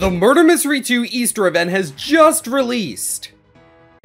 The Murder Mystery 2 Easter event has just released.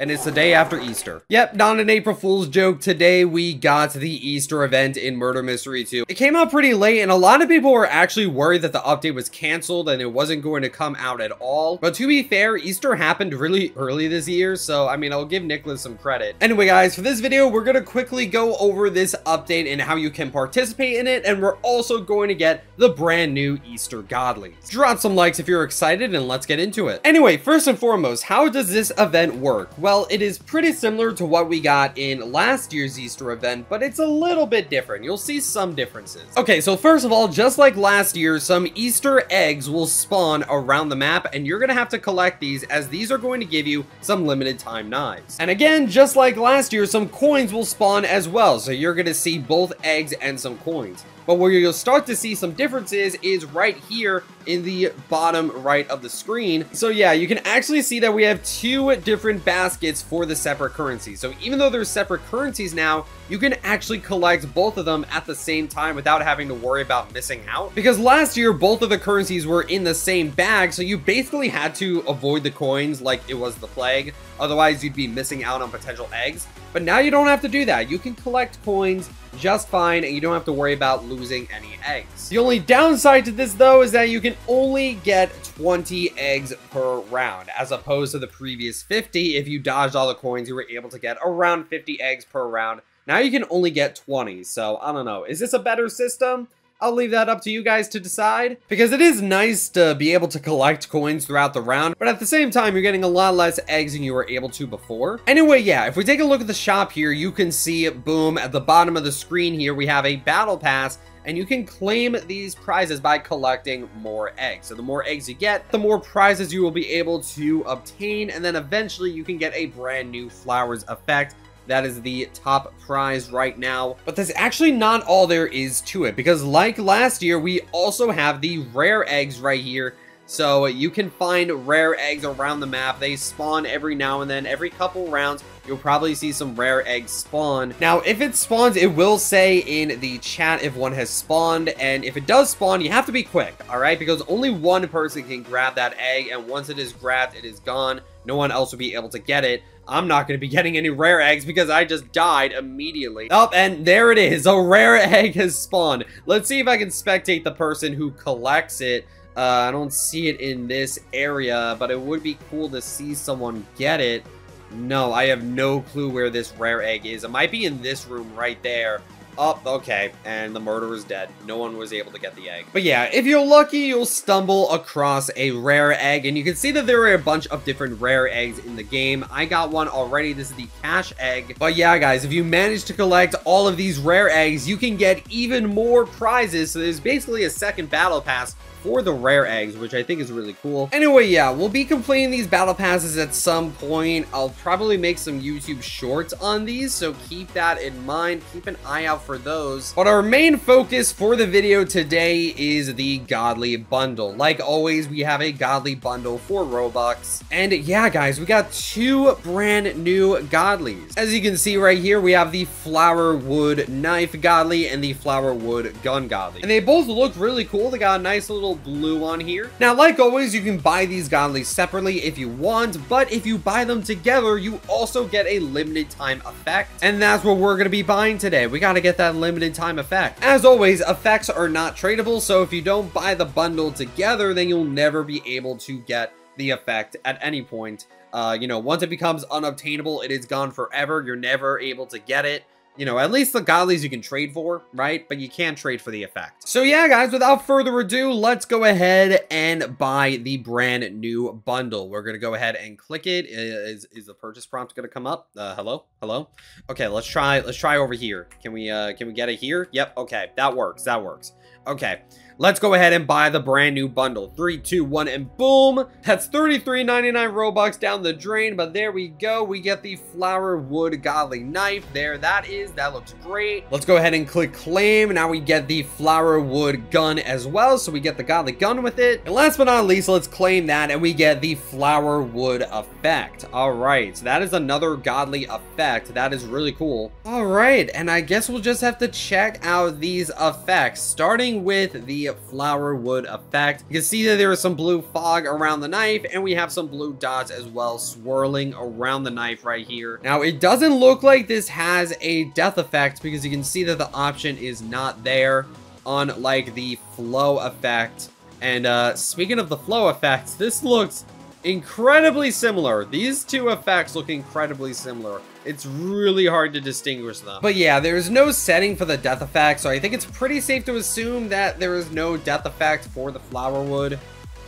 And it's the day after Easter. Yep, not an April Fool's joke. Today we got the Easter event in Murder Mystery 2. It came out pretty late, and a lot of people were actually worried that the update was canceled and it wasn't going to come out at all. But to be fair, Easter happened really early this year, so I mean, I'll give Nicholas some credit. Anyway, guys, for this video, we're gonna quickly go over this update and how you can participate in it, and we're also going to get the brand new Easter Godlies. Drop some likes if you're excited, and let's get into it. Anyway, first and foremost, how does this event work? Well, it is pretty similar to what we got in last year's Easter event, but it's a little bit different. You'll see some differences. Okay, so first of all, just like last year, some Easter eggs will spawn around the map, and you're gonna have to collect these, as these are going to give you some limited time knives. And again, just like last year, some coins will spawn as well, so you're gonna see both eggs and some coins. But where you'll start to see some differences is right here in the bottom right of the screen. So yeah, you can actually see that we have two different baskets for the separate currencies. So even though there's separate currencies now, you can actually collect both of them at the same time without having to worry about missing out. Because last year, both of the currencies were in the same bag, so you basically had to avoid the coins like it was the plague. Otherwise, you'd be missing out on potential eggs. But now you don't have to do that. You can collect coins just fine, and you don't have to worry about losing any eggs. The only downside to this, though, is that you can only get 20 eggs per round, as opposed to the previous 50. If you dodged all the coins, you were able to get around 50 eggs per round. Now you can only get 20, so I don't know. Is this a better system? I'll leave that up to you guys to decide, because it is nice to be able to collect coins throughout the round, but at the same time, you're getting a lot less eggs than you were able to before. Anyway, yeah, if we take a look at the shop here, you can see, boom, at the bottom of the screen here, we have a battle pass, and you can claim these prizes by collecting more eggs. So the more eggs you get, the more prizes you will be able to obtain, and then eventually you can get a brand new flowers effect. That is the top prize right now. But that's actually not all there is to it, because like last year, we also have the rare eggs right here. So you can find rare eggs around the map. They spawn every now and then. Every couple rounds, you'll probably see some rare eggs spawn. Now, if it spawns, it will say in the chat if one has spawned. And if it does spawn, you have to be quick, all right? Because only one person can grab that egg. And once it is grabbed, it is gone. No one else will be able to get it. I'm not going to be getting any rare eggs because I just died immediately. Oh, and there it is. A rare egg has spawned. Let's see if I can spectate the person who collects it. I don't see it in this area, but it would be cool to see someone get it. No, I have no clue where this rare egg is. It might be in this room right there. Oh, okay, and the murderer's dead. No one was able to get the egg. But yeah, if you're lucky, you'll stumble across a rare egg, and you can see that there are a bunch of different rare eggs in the game. I got one already. This is the cash egg. But yeah, guys, if you manage to collect all of these rare eggs, you can get even more prizes. So there's basically a second battle pass for the rare eggs, which I think is really cool. Anyway, yeah, we'll be completing these battle passes at some point. I'll probably make some YouTube shorts on these, so keep that in mind. Keep an eye out for those. But our main focus for the video today is the Godly bundle. Like always, we have a Godly bundle for Robux. And yeah, guys, we got two brand new Godlies. As you can see right here, we have the Flower Wood Knife Godly and the Flower Wood Gun Godly. And they both look really cool. They got a nice little blue on here. Now, like always, you can buy these Godlies separately if you want, but if you buy them together, you also get a limited time effect, and that's what we're going to be buying today. We got to get that limited time effect. As always, effects are not tradable, so if you don't buy the bundle together, then you'll never be able to get the effect at any point. You know, once it becomes unobtainable, it is gone forever. You're never able to get it. You know, at least the Godlies you can trade for, right? But you can't trade for the effect. So yeah, guys, without further ado, let's go ahead and buy the brand new bundle. We're going to go ahead and click it. Is the purchase prompt going to come up? Hello? Hello? Okay, let's try over here. Can we get it here? Yep, okay. That works. That works. Okay. Let's go ahead and buy the brand new bundle. 3, 2, 1, and boom. That's $33.99 Robux down the drain, but there we go. We get the Flower Wood Godly Knife. There that is. That looks great. Let's go ahead and click claim. Now we get the Flower Wood Gun as well, so we get the Godly Gun with it. And last but not least, let's claim that, and we get the Flower Wood effect. All right, so that is another Godly effect. That is really cool. All right, and I guess we'll just have to check out these effects, starting with the the flower wood effect. You can see that there is some blue fog around the knife, and we have some blue dots as well swirling around the knife right here. Now, it doesn't look like this has a death effect because you can see that the option is not there, unlike the flow effect. And speaking of the flow effects, this looks incredibly similar. These two effects look incredibly similar. It's really hard to distinguish them. But yeah, there's no setting for the death effect, so I think it's pretty safe to assume that there is no death effect for the flower wood,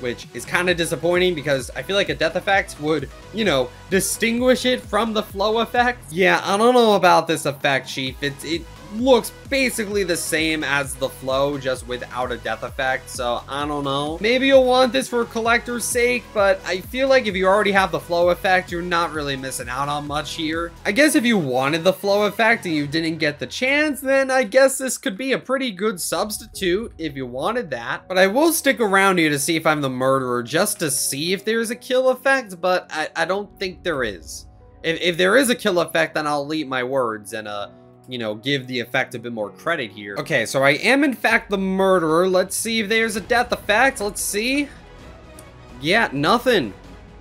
which is kind of disappointing because I feel like a death effect would, you know, distinguish it from the flow effect. Yeah, I don't know about this effect, Chief. It looks basically the same as the flow, just without a death effect, so I don't know. Maybe you'll want this for collector's sake, but I feel like if you already have the flow effect, you're not really missing out on much here. I guess if you wanted the flow effect and you didn't get the chance, then I guess this could be a pretty good substitute if you wanted that. But I will stick around here to see if I'm the murderer, just to see if there's a kill effect, but I don't think there is. If there is a kill effect, then I'll eat my words and, you know, give the effect a bit more credit here. Okay, so I am in fact the murderer. Let's see if there's a death effect. Let's see. Yeah, nothing.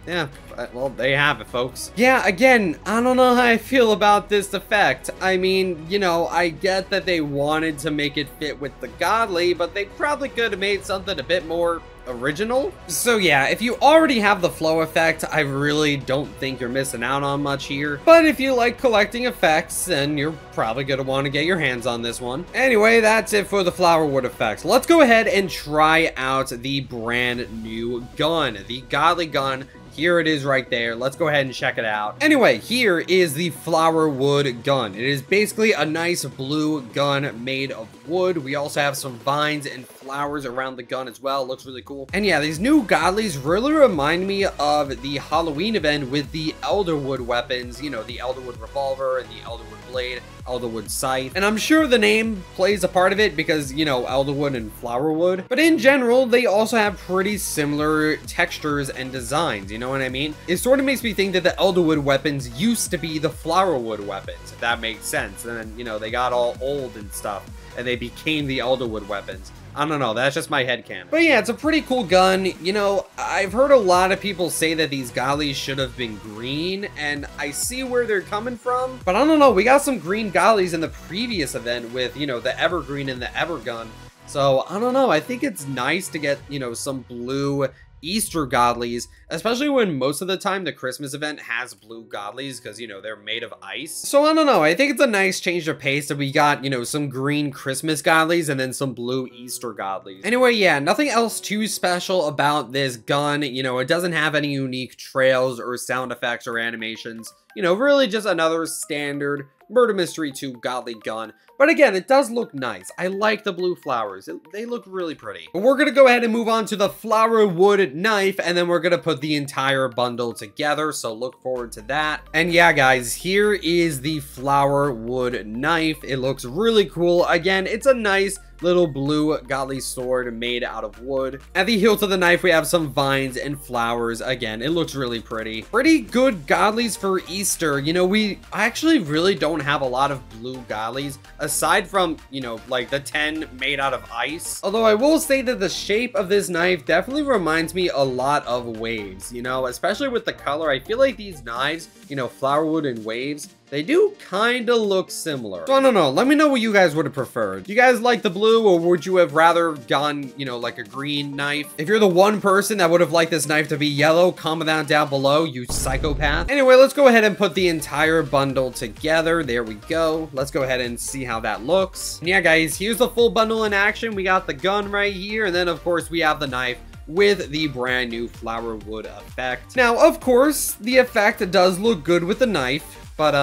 Yeah, well, there you have it, folks. Yeah, again, I don't know how I feel about this effect. I mean, you know, I get that they wanted to make it fit with the Godly, but they probably could have made something a bit more original. So yeah, if you already have the flow effect, I really don't think you're missing out on much here. But if you like collecting effects, then you're probably gonna want to get your hands on this one. Anyway, that's it for the flower wood effects. Let's go ahead and try out the brand new gun, the Godly gun. Here it is right there. Let's go ahead and check it out. Anyway, here is the flower wood gun. It is basically a nice blue gun made of wood. We also have some vines and flowers around the gun as well. Looks really cool. And yeah, these new Godlies really remind me of the Halloween event with the Elderwood weapons. You know, the Elderwood revolver and the Elderwood blade, Elderwood scythe. And I'm sure the name plays a part of it because, you know, Elderwood and flowerwood. But in general, they also have pretty similar textures and designs, you know what I mean? It sort of makes me think that the Elderwood weapons used to be the flowerwood weapons, if that makes sense. And then, you know, they got all old and stuff, and they became the Elderwood weapons. I don't know, that's just my headcanon. But yeah, it's a pretty cool gun. You know, I've heard a lot of people say that these Godlies should have been green, and I see where they're coming from. But I don't know, we got some green Godlies in the previous event with, you know, the Evergreen and the Evergun. So, I don't know, I think it's nice to get, you know, some blue Easter Godlies, especially when most of the time the Christmas event has blue Godlies because, you know, they're made of ice. So I don't know, I think it's a nice change of pace that we got, you know, some green Christmas Godlies and then some blue Easter Godlies. Anyway, yeah, nothing else too special about this gun. You know, it doesn't have any unique trails or sound effects or animations. You know, really just another standard Murder Mystery 2 Godly gun. But again, it does look nice. I like the blue flowers. They look really pretty. But we're going to go ahead and move on to the flower wood knife, and then we're going to put the entire bundle together. So look forward to that. And yeah, guys, here is the flower wood knife. It looks really cool. Again, it's a nice little blue Godly sword made out of wood. At the hilt of the knife, we have some vines and flowers. Again, it looks really pretty. Pretty good Godlies for Easter. You know, I actually really don't have a lot of blue Godlies, aside from, you know, like the 10 made out of ice. Although I will say that the shape of this knife definitely reminds me a lot of Waves, you know, especially with the color. I feel like these knives, you know, flowerwood and Waves, they do kind of look similar. So I don't know, let me know what you guys would have preferred. Do you guys like the blue, or would you have rather gone, you know, like a green knife? If you're the one person that would have liked this knife to be yellow, comment that down below, you psychopath. Anyway, let's go ahead and put the entire bundle together. There we go. Let's go ahead and see how that looks. And yeah, guys, here's the full bundle in action. We got the gun right here, and then of course we have the knife with the brand new flower wood effect. Now, of course, the effect does look good with the knife, but,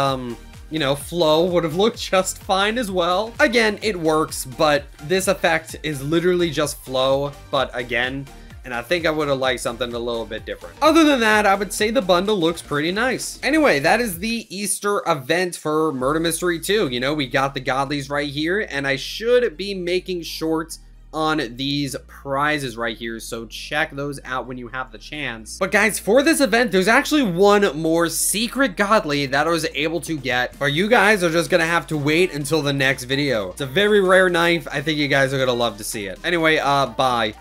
you know, flow would have looked just fine as well. Again, it works, but this effect is literally just flow, but again, and I think I would have liked something a little bit different. Other than that, I would say the bundle looks pretty nice. Anyway, that is the Easter event for Murder Mystery 2. You know, we got the Godlies right here, and I should be making shorts on these prizes right here, so check those out when you have the chance. But guys, for this event, there's actually one more secret godly that I was able to get, but you guys are just gonna have to wait until the next video. It's a very rare knife. I think you guys are gonna love to see it. Anyway, bye.